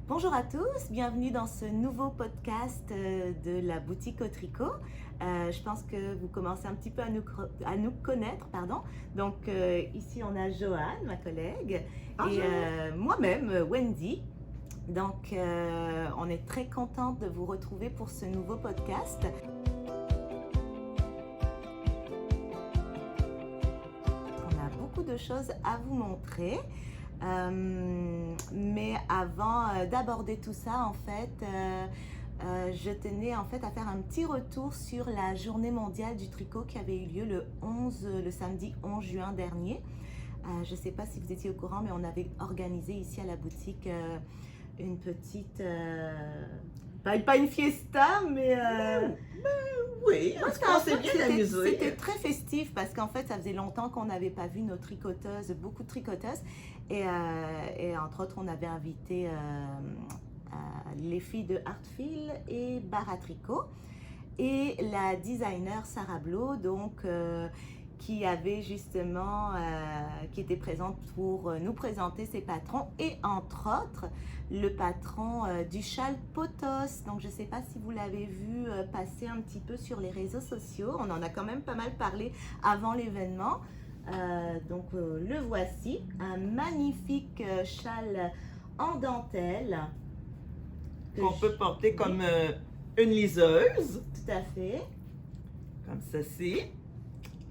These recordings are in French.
Bonjour à tous, bienvenue dans ce nouveau podcast de la boutique au tricot. Je pense que vous commencez un petit peu à nous connaître, pardon. Donc ici on a Joanne, ma collègue, Bonjour. et moi-même, Wendy. Donc on est très contente de vous retrouver pour ce nouveau podcast. On a beaucoup de choses à vous montrer. Mais avant d'aborder tout ça, en fait, je tenais en fait à faire un petit retour sur la journée mondiale du tricot qui avait eu lieu le samedi 11 juin dernier. Je ne sais pas si vous étiez au courant, mais on avait organisé ici à la boutique une petite... pas une fiesta, mais... Oui, en tout cas, on s'est bien amusé. C'était très festif parce qu'en fait, ça faisait longtemps qu'on n'avait pas vu nos tricoteuses, beaucoup de tricoteuses. Et entre autres, on avait invité les filles de Artfil et Bar à Tricot. Et la designer Sarah Blo, donc, qui avait justement, qui était présente pour nous présenter ses patrons. Et entre autres, le patron du châle Potos. Donc je ne sais pas si vous l'avez vu passer un petit peu sur les réseaux sociaux. On en a quand même pas mal parlé avant l'événement. Donc le voici, un magnifique châle en dentelle. Qu'on peut porter comme une liseuse. Tout à fait. Comme ceci.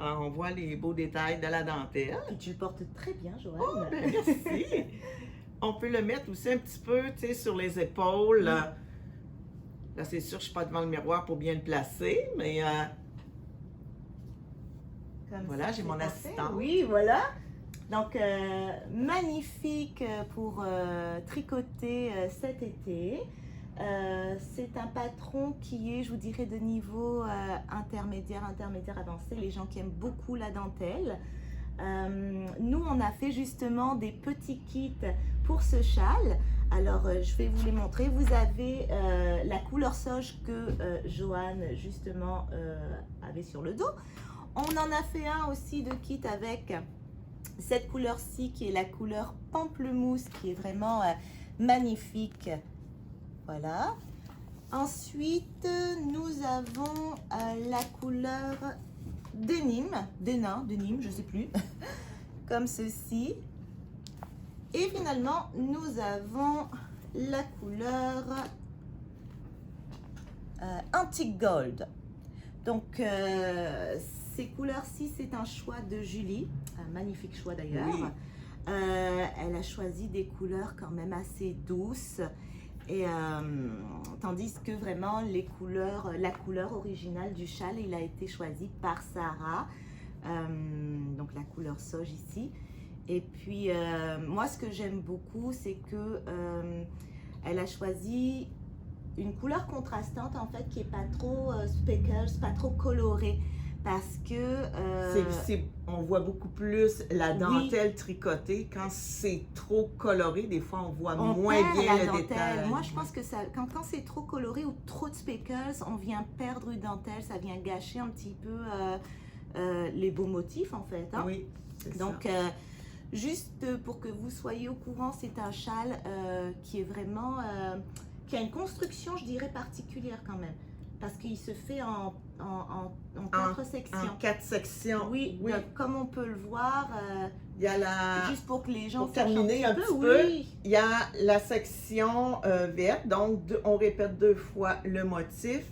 Alors, on voit les beaux détails de la dentelle. Et tu le portes très bien, Joanne. Oh, ben merci! On peut le mettre aussi un petit peu, tu sais, sur les épaules. Là, c'est sûr, je ne suis pas devant le miroir pour bien le placer, mais Comme voilà, ça, j'ai mon parfait. assistante. Oui, voilà. Donc, magnifique pour tricoter cet été. C'est un patron qui est, je vous dirais, de niveau intermédiaire avancé. Les gens qui aiment beaucoup la dentelle. Nous, on a fait justement des petits kits pour ce châle. Alors, je vais vous les montrer. Vous avez la couleur sauge que Joanne, justement, avait sur le dos. On en a fait un aussi de kit avec cette couleur-ci qui est la couleur pamplemousse, qui est vraiment magnifique. Voilà. Ensuite, nous avons la couleur denim, je ne sais plus, comme ceci. Et finalement, nous avons la couleur antique gold. Donc, ces couleurs-ci, c'est un choix de Julie, un magnifique choix d'ailleurs. Oui. Elle a choisi des couleurs quand même assez douces. Et tandis que vraiment la couleur originale du châle, il a été choisi par Sarah, donc la couleur sauge ici. Et puis moi, ce que j'aime beaucoup, c'est que elle a choisi une couleur contrastante en fait qui est pas trop speckles, pas trop colorée. Parce que on voit beaucoup plus la dentelle tricotée. Quand c'est trop coloré, des fois on voit moins bien le détail. Moi je pense que ça, quand c'est trop coloré ou trop de speckles, on vient perdre une dentelle, ça vient gâcher un petit peu les beaux motifs en fait. Hein? Oui, c'est donc ça. juste pour que vous soyez au courant, c'est un châle qui est vraiment, qui a une construction, je dirais, particulière quand même. Parce qu'il se fait en 4 sections. En 4 sections. Oui, oui. Donc, comme on peut le voir, il y a la... juste pour que les gens pour terminer un petit peu, il y a la section verte. Donc, on répète 2 fois le motif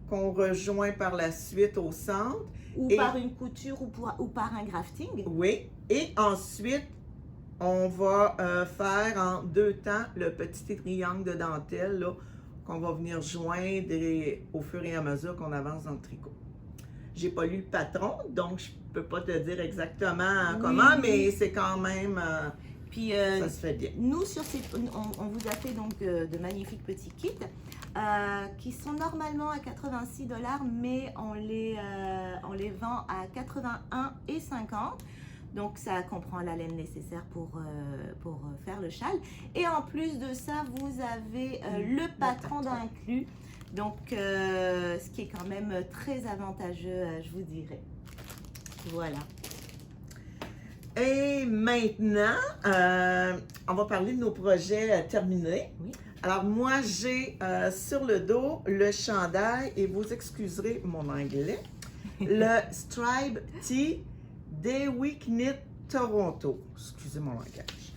qu'on rejoint par la suite au centre. Ou par une couture ou par un grafting. Oui. Et ensuite, on va faire en 2 temps le petit triangle de dentelle là, qu'on va venir joindre au fur et à mesure qu'on avance dans le tricot. J'ai pas lu le patron, donc je peux pas te dire exactement comment, mais c'est quand même... Puis, ça se fait bien. Nous, on vous a fait donc de magnifiques petits kits qui sont normalement à 86$, mais on les vend à 81,50$. Donc, ça comprend la laine nécessaire pour faire le châle. Et en plus de ça, vous avez le patron d'inclus. Donc, ce qui est quand même très avantageux, je vous dirais. Voilà. Et maintenant, on va parler de nos projets terminés. Oui. Alors moi, j'ai sur le dos le chandail, et vous excuserez mon anglais, le Stripe Tee Dewy Knit Toronto. Excusez mon langage.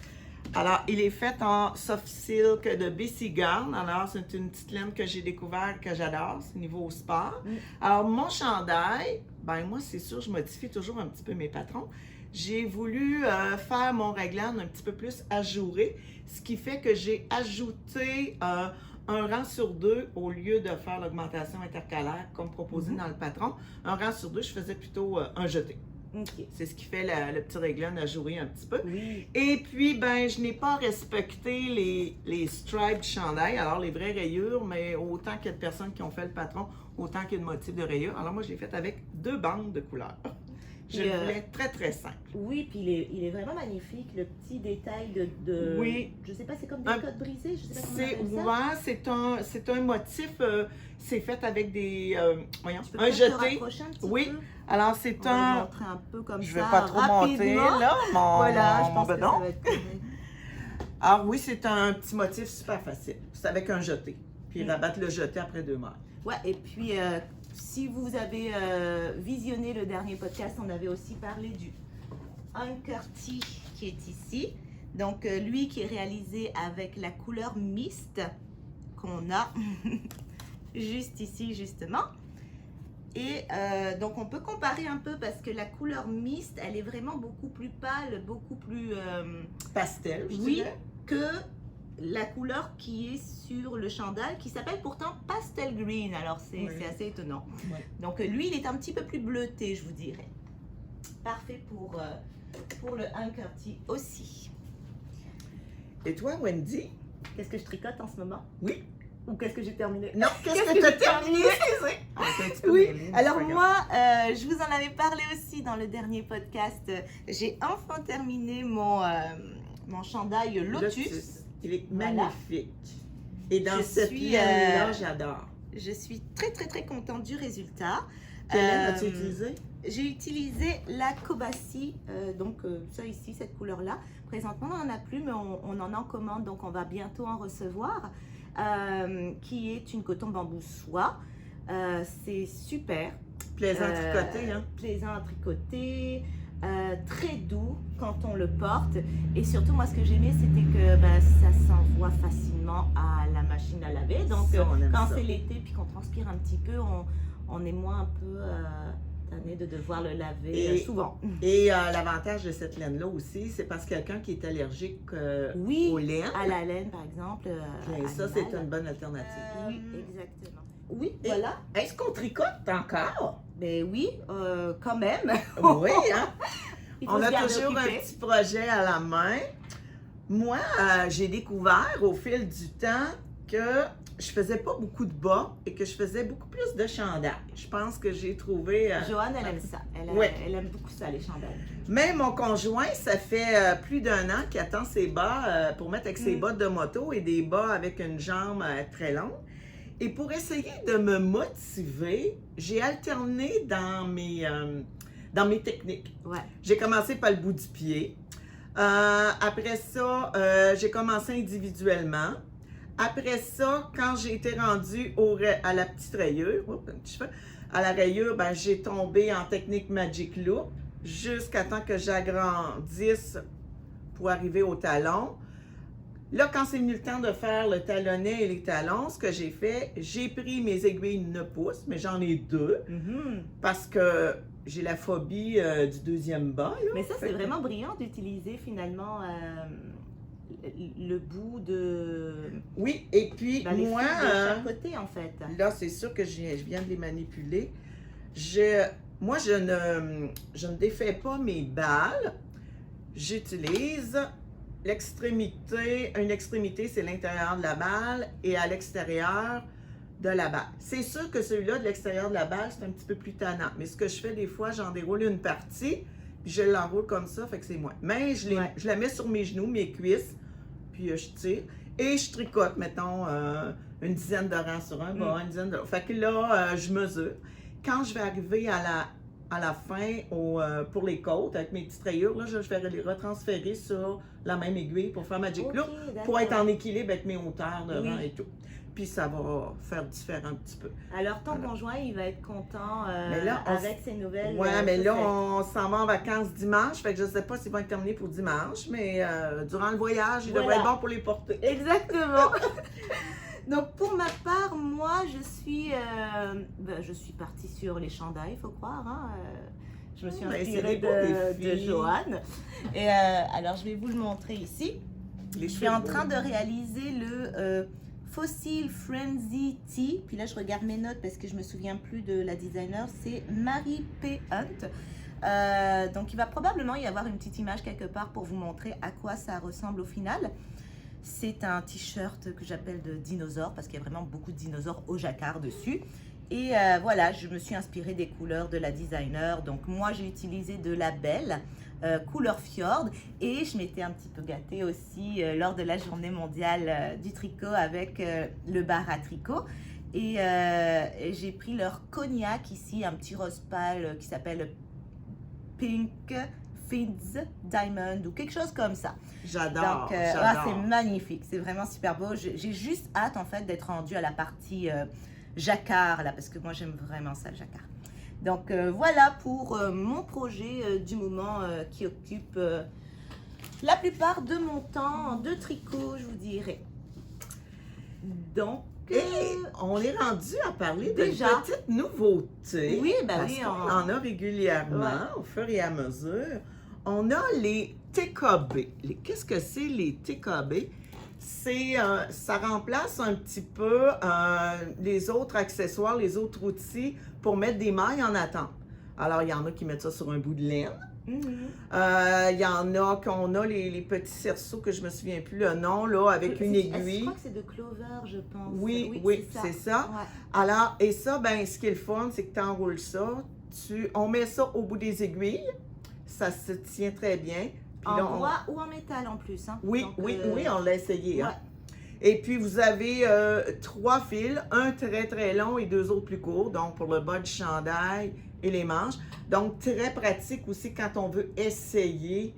Alors, il est fait en soft silk de BC Garn. Alors, c'est une petite laine que j'ai découvert, que j'adore, c'est niveau sport. Alors, mon chandail, ben moi, c'est sûr, je modifie toujours un petit peu mes patrons. J'ai voulu faire mon raglan un petit peu plus ajouré, ce qui fait que j'ai ajouté un rang sur 2 au lieu de faire l'augmentation intercalaire comme proposé dans le patron. Un rang sur 2, je faisais plutôt un jeté. OK. C'est ce qui fait le petit raglan ajouré un petit peu. Oui. Et puis, ben, je n'ai pas respecté les stripes du chandail, alors les vraies rayures, mais autant qu'il y a de personnes qui ont fait le patron, autant qu'il y a de motifs de rayures. Alors moi, je l'ai fait avec 2 bandes de couleurs. Je le voulais très, très simple. Oui, puis il est vraiment magnifique, le petit détail de Oui. Je sais pas, c'est comme des codes brisés, je sais pas comment on appelle ça. Ouais, c'est un motif, c'est fait avec des, voyons, Tu peux un peut-être te jeté. rapprocher un petit Oui, peu? alors c'est On va le un... montrer un peu comme Je ça, vais pas trop monter, rapidement. là, Voilà, je pense que bedon. ça va être correct. Alors oui, c'est un petit motif super facile. C'est avec un jeté. Puis rabattre le jeté après 2 mailles. Ouais, et puis si vous avez visionné le dernier podcast, on avait aussi parlé du Anchor Tee qui est ici. Donc lui qui est réalisé avec la couleur mist qu'on a juste ici justement. Et donc on peut comparer un peu parce que la couleur mist, elle est vraiment beaucoup plus pâle, beaucoup plus Pastel, je oui, dirais. que la couleur qui est sur le chandail, qui s'appelle pourtant Pastel Green. Alors, c'est assez étonnant. Oui. Donc, lui, il est un petit peu plus bleuté, je vous dirais. Parfait pour le Anchor Tee aussi. Et toi, Wendy? Qu'est-ce que je tricote en ce moment? Oui. Ou qu'est-ce que j'ai terminé? Non, qu'est-ce que j'ai tu as terminé? Oui, alors moi, je vous en avais parlé aussi dans le dernier podcast. J'ai enfin terminé mon chandail Lotus. Il est Voilà. magnifique. Et dans Je cette suis, laine-là, j'adore. Je suis très, très, très contente du résultat. Quelle laine as-tu utilisé? J'ai utilisé la Kobasi, donc ça ici, cette couleur-là. Présentement, on n'en a plus, mais on en a en commande, donc on va bientôt en recevoir, qui est une coton bambou soie. C'est super. Plaisant à tricoter, hein? Plaisant à tricoter, très doux quand on le porte. Et surtout, moi, ce que j'aimais, c'était que ça s'envoie facilement à la machine à laver. Donc, Ça, on aime quand ça. c'est l'été puis qu'on transpire un petit peu, on est moins un peu tanné de devoir le laver souvent. Et l'avantage de cette laine-là aussi, c'est parce que quelqu'un qui est allergique Oui, aux laines, à la laine, par exemple. bien, ça, c'est une bonne alternative. Oui, exactement. Oui, Et voilà. Est-ce qu'on tricote encore? Ben oui, quand même. Oui, hein? Il faut On se a garder toujours occupé. un petit projet à la main. Moi, j'ai découvert au fil du temps que je faisais pas beaucoup de bas et que je faisais beaucoup plus de chandail. Je pense que j'ai trouvé... Joanne, elle aime ça. Ouais. Elle aime beaucoup ça, les chandails. Même mon conjoint, ça fait plus d'1 an qu'il attend ses bas pour mettre avec ses bottes de moto et des bas avec une jambe très longue. Et pour essayer de me motiver, j'ai alterné dans mes techniques. Ouais. J'ai commencé par le bout du pied. Après ça, j'ai commencé individuellement. Après ça, quand j'ai été rendue à la petite rayure, à la rayure, ben, j'ai tombé en technique Magic Loop jusqu'à temps que j'agrandisse pour arriver au talon. Là, quand c'est venu le temps de faire le talonnet et les talons, ce que j'ai fait, j'ai pris mes aiguilles 9 pouces, mais j'en ai 2 parce que j'ai la phobie du 2e bas. Là. Mais ça, c'est vraiment brillant d'utiliser finalement le bout de... Oui, et puis les moi, fils de chaque côté, en fait. là, c'est sûr que je viens de les manipuler. Moi, je ne défais pas mes balles. J'utilise l'extrémité. Une extrémité, c'est l'intérieur de la balle et à l'extérieur de la balle. C'est sûr que celui-là, de l'extérieur de la balle, c'est un petit peu plus tannant. Mais ce que je fais des fois, j'en déroule une partie, puis je l'enroule comme ça, fait que c'est moins. Mais je la mets sur mes genoux, mes cuisses, puis je tire. Et je tricote, mettons, une dizaine de rangs sur un bas, une dizaine de... Fait que là, je mesure. Quand je vais arriver à à la fin pour les côtes avec mes petites rayures. Là, je vais les retransférer sur la même aiguille pour faire Magic Ok, Look, d'accord. pour être en équilibre avec mes hauteurs devant Oui. et tout. Puis ça va faire différent un petit peu. Alors, ton Voilà. conjoint, il va être content Mais là, on avec ses nouvelles Ouais, mais là, chaussettes. on s'en va en vacances dimanche, fait que je sais pas s'ils vont être terminés pour dimanche, mais durant le voyage, ils devraient Voilà. être bons pour les porter. Exactement. Donc, pour ma part, moi, je suis partie sur les chandails, il faut croire. Hein. Je me suis Ben, c'est inspirée des beaux de défis. Joanne. Et alors, je vais vous le montrer ici. Les Je suis en train de réaliser le Fossil Frenzy Tea. Puis là, je regarde mes notes parce que je me souviens plus de la designer. C'est Mary P. Hunt. Donc, il va probablement y avoir une petite image quelque part pour vous montrer à quoi ça ressemble au final. C'est un t-shirt que j'appelle de dinosaure parce qu'il y a vraiment beaucoup de dinosaures au jacquard dessus. Et voilà, je me suis inspirée des couleurs de la designer. Donc, moi, j'ai utilisé de la Belle. Couleur fjord, et je m'étais un petit peu gâtée aussi lors de la journée mondiale du tricot avec le bar à tricot, et j'ai pris leur cognac ici, un petit rose pâle qui s'appelle Pink Fizz Diamond ou quelque chose comme ça. J'adore, Donc c'est magnifique, c'est vraiment super beau. J'ai juste hâte en fait d'être rendue à la partie jacquard là, parce que moi j'aime vraiment ça, le jacquard. Donc voilà pour mon projet du moment qui occupe la plupart de mon temps de tricot, je vous dirais. Donc, Et on est rendu à parler de déjà. petites nouveautés. Oui, ben parce oui, qu'on en a régulièrement au fur et à mesure. On a les TKB. Qu'est-ce que c'est les TKB? Ça remplace un petit peu les autres accessoires, les autres outils pour mettre des mailles en attente. Alors, il y en a qui mettent ça sur un bout de laine. Il y en a qu'on a les petits cerceaux que je me souviens plus le nom, là, avec une aiguille. Je crois que c'est de clover, je pense. Oui, c'est ça. Ouais. Alors, et ça, ben, ce qui est le fun, c'est que tu enroules ça, on met ça au bout des aiguilles, ça se tient très bien. Puis En là, bois ou en métal en plus. Hein. Oui, Donc, oui, on l'a essayé. ouais. Hein. Et puis, vous avez 3 fils, un très, très long et 2 autres plus courts, donc pour le bas du chandail et les manches. Donc, très pratique aussi quand on veut essayer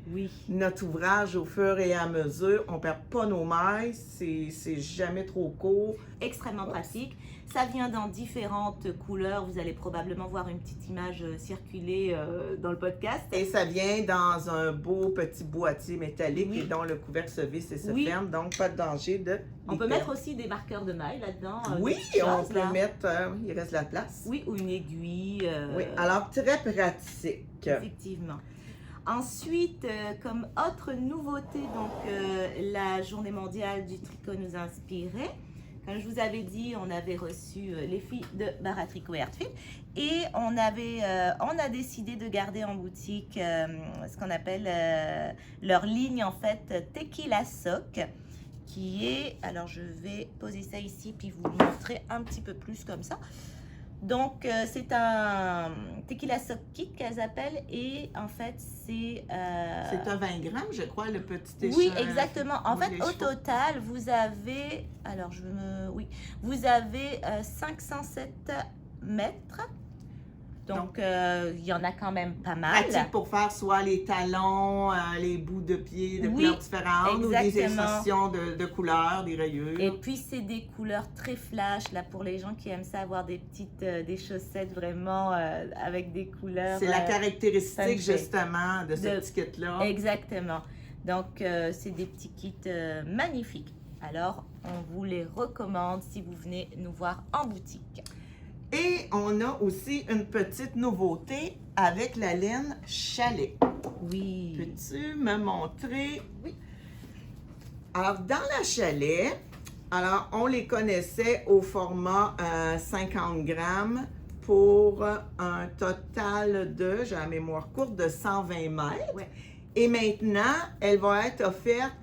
notre ouvrage au fur et à mesure. On ne perd pas nos mailles, c'est jamais trop court. Extrêmement pratique. Ça vient dans différentes couleurs. Vous allez probablement voir une petite image circuler dans le podcast. Et ça vient dans un beau petit boîtier métallique et dont le couvercle se visse et se ferme, donc pas de danger de... On peut mettre aussi des marqueurs de mailles là-dedans. Oui, on peut mettre... il reste de la place. Oui, ou une aiguille. Oui, alors très pratique. Effectivement. Ensuite, comme autre nouveauté, donc la journée mondiale du tricot nous a inspiré. Comme je vous avais dit, on avait reçu les filles de Bar à Tricot et Artfit et on a décidé de garder en boutique ce qu'on appelle leur ligne en fait Tequila Sock, qui est, alors je vais poser ça ici puis vous le montrer un petit peu plus comme ça. Donc, c'est un Tequila Sock Kit qu'elles appellent et en fait, c'est... C'est un 20 grammes, je crois, le petit échange. Oui, exactement. En fait, au total, vous avez... Alors, vous avez 507 mètres. Donc, il y en a quand même pas mal. Pratique pour faire soit les talons, les bouts de pied de couleurs différentes ou des extensions de couleurs, des rayures. Et puis, c'est des couleurs très flash, là, pour les gens qui aiment ça, avoir des des chaussettes vraiment avec des couleurs. C'est la caractéristique, justement, de ce petit kit-là. Exactement. Donc, c'est des petits kits magnifiques. Alors, on vous les recommande si vous venez nous voir en boutique. Et on a aussi une petite nouveauté avec la laine chalet. Oui. Peux-tu me montrer? Oui. Alors, dans la chalet, alors on les connaissait au format 50 grammes pour un total de, j'ai la mémoire courte, de 120 mètres. Ouais. Et maintenant, elle va être offerte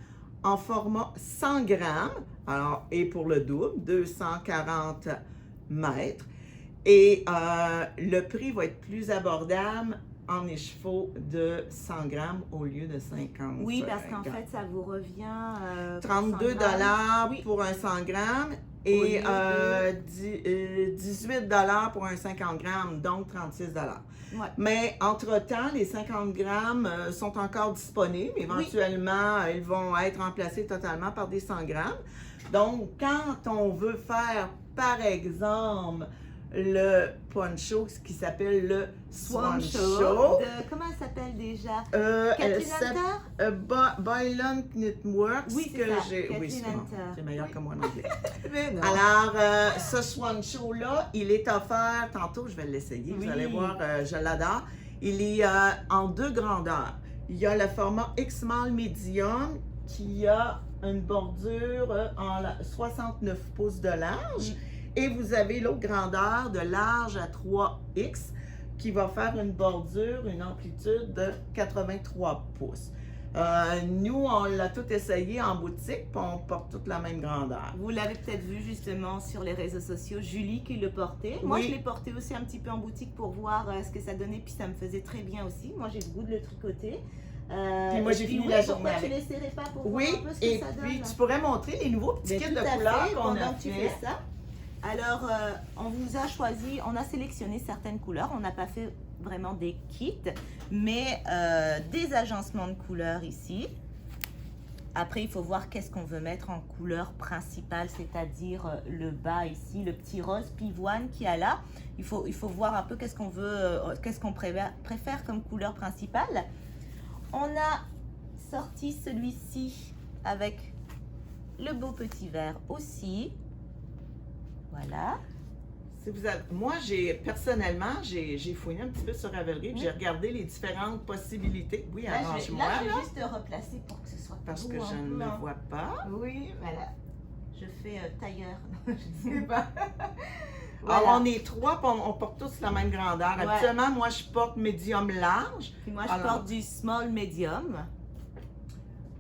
en format 100 grammes, alors, et pour le double, 240 mètres. Et le prix va être plus abordable en écheveau de 100 grammes au lieu de 50. Oui, parce qu'en fait, ça vous revient... 32 $ pour un 100 grammes et 18 $ pour un 50 grammes, donc 36 $. Ouais. Mais entre-temps, les 50 grammes sont encore disponibles. Éventuellement, ils vont être remplacés totalement par des 100 grammes. Donc, quand on veut faire, par exemple, le poncho, ce qui s'appelle le Swan Show. Comment elle s'appelle déjà? Catherine Hunter? Boylan Knitworks. Oui, c'est ça. Oui, c'est meilleur que moi en anglais. Mais non. Alors, ce Swan Show-là, il est offert, tantôt je vais l'essayer, vous allez voir, je l'adore. Il est en 2 grandeurs. Il y a le format X-Small Medium qui a une bordure en 69 pouces de large. Et vous avez l'autre grandeur de large à 3X qui va faire une bordure, une amplitude de 83 pouces. Nous, on l'a tout essayé en boutique, puis on porte toute la même grandeur. Vous l'avez peut-être vu justement sur les réseaux sociaux, Julie qui le portait. Moi, je l'ai porté aussi un petit peu en boutique pour voir ce que ça donnait, puis ça me faisait très bien aussi. Moi, j'ai le goût de le tricoter. Puis moi, j'ai fini la journée avec. Tu l'essaierais pas pour voir un peu ce que ça donne? Puis tu pourrais montrer les nouveaux petits kits de couleurs qu'on a fait. Tu fais ça. Alors, on vous a choisi, on a sélectionné certaines couleurs. On n'a pas fait vraiment des kits, mais des agencements de couleurs ici. Après, il faut voir qu'est-ce qu'on veut mettre en couleur principale, c'est-à-dire le bas ici, le petit rose pivoine qu'il y a là. Il faut voir un peu qu'est-ce qu'on veut, qu'est-ce qu'on préfère comme couleur principale. On a sorti celui-ci avec le beau petit vert aussi. Voilà. Si vous avez, moi, personnellement, j'ai fouiné un petit peu sur Ravelry, j'ai regardé les différentes possibilités. Oui, arrange-moi. Là, je vais juste te replacer pour que ce soit parce que je ne me vois pas. Oui, voilà. Je fais tailleur. Non, je ne sais pas. Voilà. Alors, on est 3, on porte tous la même grandeur. Ouais. Habituellement, moi, je porte médium large. Puis moi, je porte du small médium.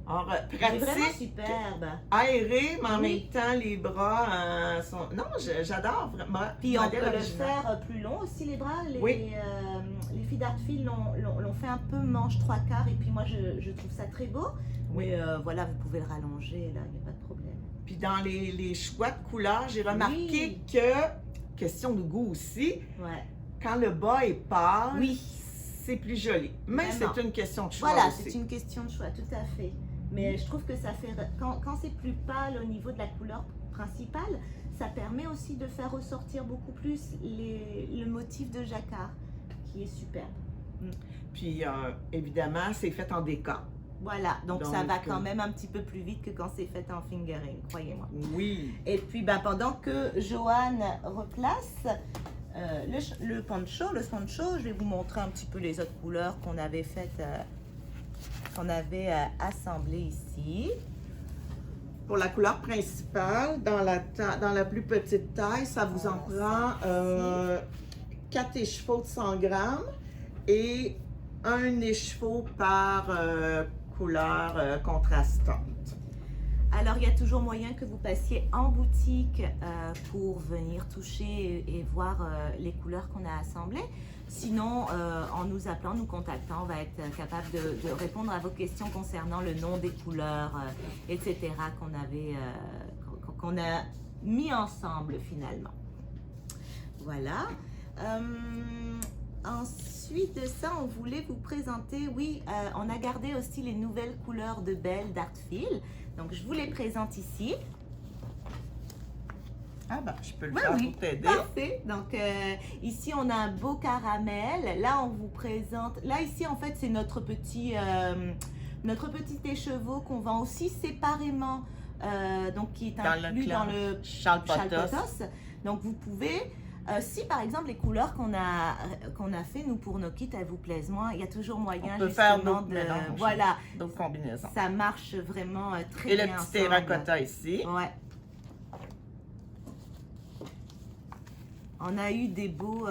Alors, pratique, vraiment superbe. Aéré, mais en même temps, les bras sont... Non, j'adore vraiment. Puis on peut le faire plus long aussi, les bras. Les filles d'Artfil l'ont fait un peu manche 3/4 et puis moi, je trouve ça très beau. Oui. Mais voilà, vous pouvez le rallonger, là, il n'y a pas de problème. Puis dans les choix de couleurs, j'ai remarqué que, question de goût aussi, quand le bas est pâle, c'est plus joli. Mais c'est une question de choix aussi. C'est une question de choix, tout à fait. Mais je trouve que ça fait, quand c'est plus pâle au niveau de la couleur principale, ça permet aussi de faire ressortir beaucoup plus le motif de jacquard, qui est superbe. Puis évidemment, c'est fait en déca. Voilà, donc ça va quand même un petit peu plus vite que quand c'est fait en fingering, croyez-moi. Oui. Et puis pendant que Joanne replace le poncho, je vais vous montrer un petit peu les autres couleurs qu'on avait faites. Qu'on avait assemblé ici. Pour la couleur principale, dans la plus petite taille, ça vous en prend 4 écheveaux de 100 grammes et un écheveau par couleur contrastante. Alors, il y a toujours moyen que vous passiez en boutique pour venir toucher et voir les couleurs qu'on a assemblées. Sinon, en nous appelant, nous contactant, on va être capable de répondre à vos questions concernant le nom des couleurs, etc. qu'on a mis ensemble finalement. Voilà. Ensuite de ça, on voulait vous présenter, on a gardé aussi les nouvelles couleurs de Belle d'Artfil. Donc, je vous les présente ici. Ah ben, je peux le faire pour t'aider. Parfait. Donc, ici, on a un beau caramel. Là, on vous présente... Là, ici, en fait, c'est notre petit écheveau qu'on vend aussi séparément, donc qui est inclus dans le Charles Potos. Donc, vous pouvez... si, par exemple, les couleurs qu'on a fait, nous, pour nos kits, elles vous plaisent moins, il y a toujours moyen, justement, d'autres combinaisons. Ça marche vraiment très bien. Et le petit terracotta ici. Ouais. On a eu des beaux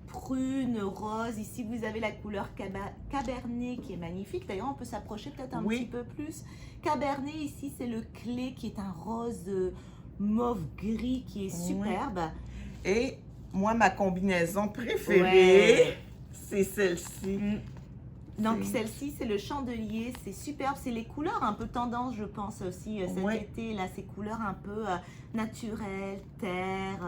prunes, roses. Ici, vous avez la couleur Cabernet qui est magnifique. D'ailleurs, on peut s'approcher peut-être un petit peu plus. Cabernet, ici, c'est le clé qui est un rose mauve gris qui est superbe. Et moi, ma combinaison préférée, c'est celle-ci. Donc celle-ci, c'est le chandelier, c'est superbe, c'est les couleurs un peu tendance, je pense aussi cet été, là, ces couleurs un peu naturelles, terre,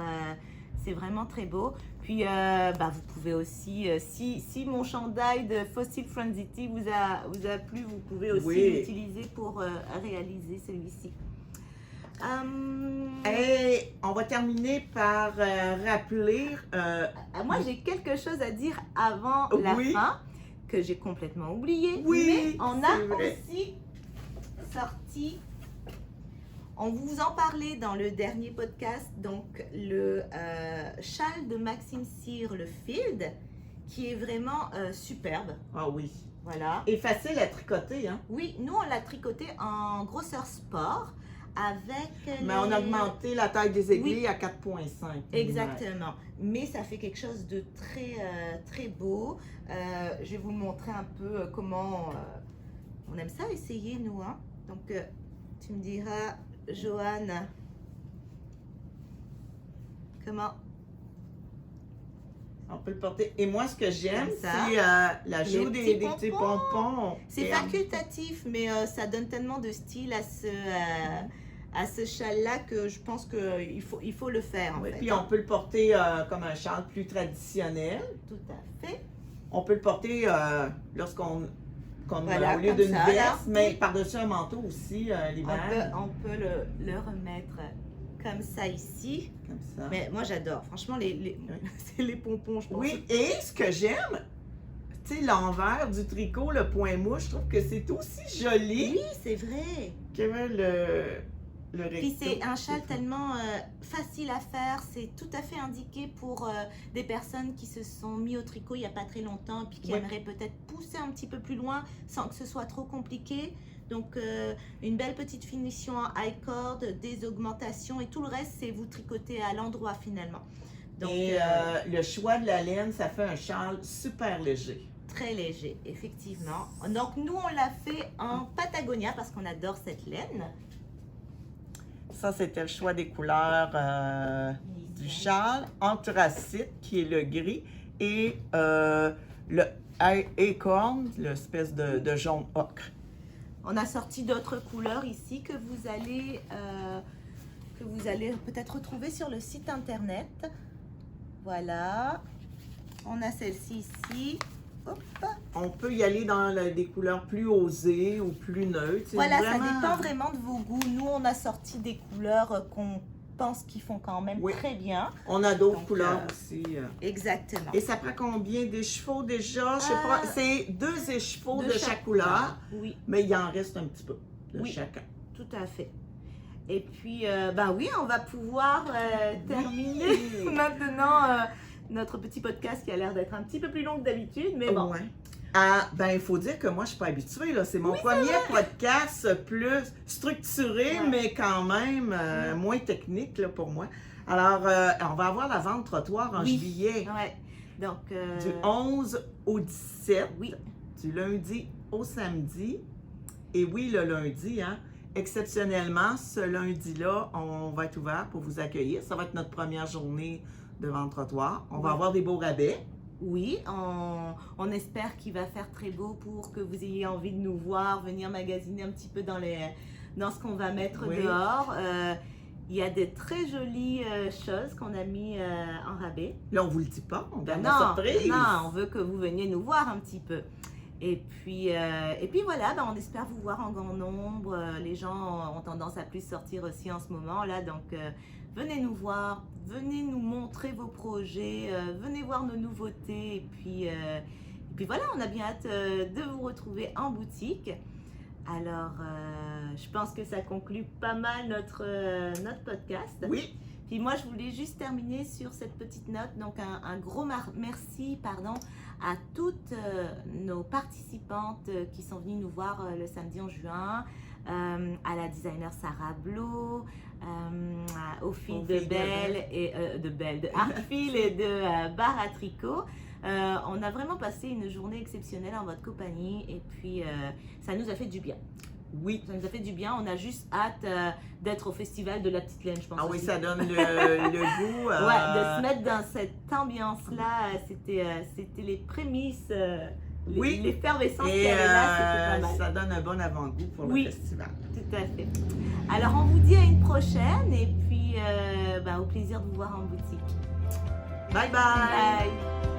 c'est vraiment très beau. Puis vous pouvez aussi, si mon chandail de Fossil Frenzy vous a plu, vous pouvez aussi l'utiliser pour réaliser celui-ci. Et on va terminer par rappeler... moi, j'ai quelque chose à dire avant la fin, que j'ai complètement oublié. Oui, mais on a aussi sorti, on vous en parlait dans le dernier podcast, donc le châle de Maxime Cyr, le Field, qui est vraiment superbe. Ah oui. Voilà. Et facile à tricoter, hein? Oui, nous on l'a tricoté en grosseur sport. Mais on a augmenté la taille des aiguilles à 4,5. Exactement. Mais ça fait quelque chose de très, très beau. Je vais vous montrer un peu comment on aime ça essayer, nous. Hein. Donc, tu me diras, Joanne, comment on peut le porter. Et moi, ce que j'aime, c'est l'ajout des petits pompons. C'est facultatif, mais ça donne tellement de style à ce châle-là que je pense qu'il faut le faire. En fait, puis on peut le porter comme un châle plus traditionnel. Tout à fait. On peut le porter lorsqu'on au lieu d'une veste, mais par-dessus un manteau aussi l'hiver. On peut le remettre comme ça ici. Comme ça. Mais moi j'adore. Franchement, c'est les pompons, je pense. Oui, et ce que j'aime, tu sais, l'envers du tricot, le point mouche, je trouve que c'est aussi joli. Oui, c'est vrai. Que le recto. Puis c'est un châle tellement facile à faire, c'est tout à fait indiqué pour des personnes qui se sont mis au tricot il n'y a pas très longtemps puis qui aimeraient peut-être pousser un petit peu plus loin sans que ce soit trop compliqué. Donc une belle petite finition en high cord, des augmentations et tout le reste c'est vous tricoter à l'endroit finalement. Donc, et le choix de la laine, ça fait un châle super léger. Très léger, effectivement. Donc nous on l'a fait en Patagonia parce qu'on adore cette laine. Ça, c'était le choix des couleurs du châle. Anthracite, qui est le gris, et le acorn, l'espèce de jaune ocre. On a sorti d'autres couleurs ici que vous allez peut-être retrouver sur le site internet. Voilà. On a celle-ci ici. Hop. On peut y aller dans des couleurs plus osées ou plus neutres. Voilà, ça dépend vraiment de vos goûts. Nous, on a sorti des couleurs qu'on pense qu'ils font quand même très bien. On a d'autres couleurs aussi. Exactement. Et ça prend combien d'écheveaux déjà? Je sais pas. C'est 2 écheveaux de chaque couleur. Oui. Mais il en reste un petit peu de chacun. Tout à fait. Et puis, on va pouvoir terminer maintenant notre petit podcast qui a l'air d'être un petit peu plus long que d'habitude, mais bon. Ah, il faut dire que moi, je suis pas habituée, là. C'est mon premier podcast plus structuré, mais quand même moins technique, là, pour moi. Alors, on va avoir la vente trottoir en juillet. Donc, du 11 au 17. Du lundi au samedi. Et oui, le lundi, hein. Exceptionnellement, ce lundi-là, on va être ouvert pour vous accueillir. Ça va être notre première journée de vente trottoir. On va avoir des beaux rabais. Oui, on espère qu'il va faire très beau pour que vous ayez envie de nous voir, venir magasiner un petit peu dans ce qu'on va mettre dehors. Il y a des très jolies choses qu'on a mis en rabais. Là, on vous le dit pas, on donne la surprise. Non, on veut que vous veniez nous voir un petit peu. Et puis voilà, on espère vous voir en grand nombre. Les gens ont tendance à plus sortir aussi en ce moment là, donc venez nous voir, venez nous montrer vos projets, venez voir nos nouveautés. Et puis voilà, on a bien hâte de vous retrouver en boutique. Alors, je pense que ça conclut pas mal notre podcast. Oui. Puis moi, je voulais juste terminer sur cette petite note. Donc, un gros merci à toutes nos participantes qui sont venues nous voir le samedi en juin, à la designer Sarah Blo, aux filles de Artfil et de Bar à Tricot. On a vraiment passé une journée exceptionnelle en votre compagnie et puis ça nous a fait du bien. Oui. Ça nous a fait du bien. On a juste hâte d'être au festival de la Petite Laine, je pense. Ah oui, aussi. ça donne le goût. Ouais, de se mettre dans cette ambiance-là, c'était les prémices, Oui. l'effervescence qu'il Et y avait là, c'était pas mal. ça donne un bon avant-goût pour Oui. le festival. Tout à fait. Alors, on vous dit à une prochaine et puis au plaisir de vous voir en boutique. Bye bye! Bye!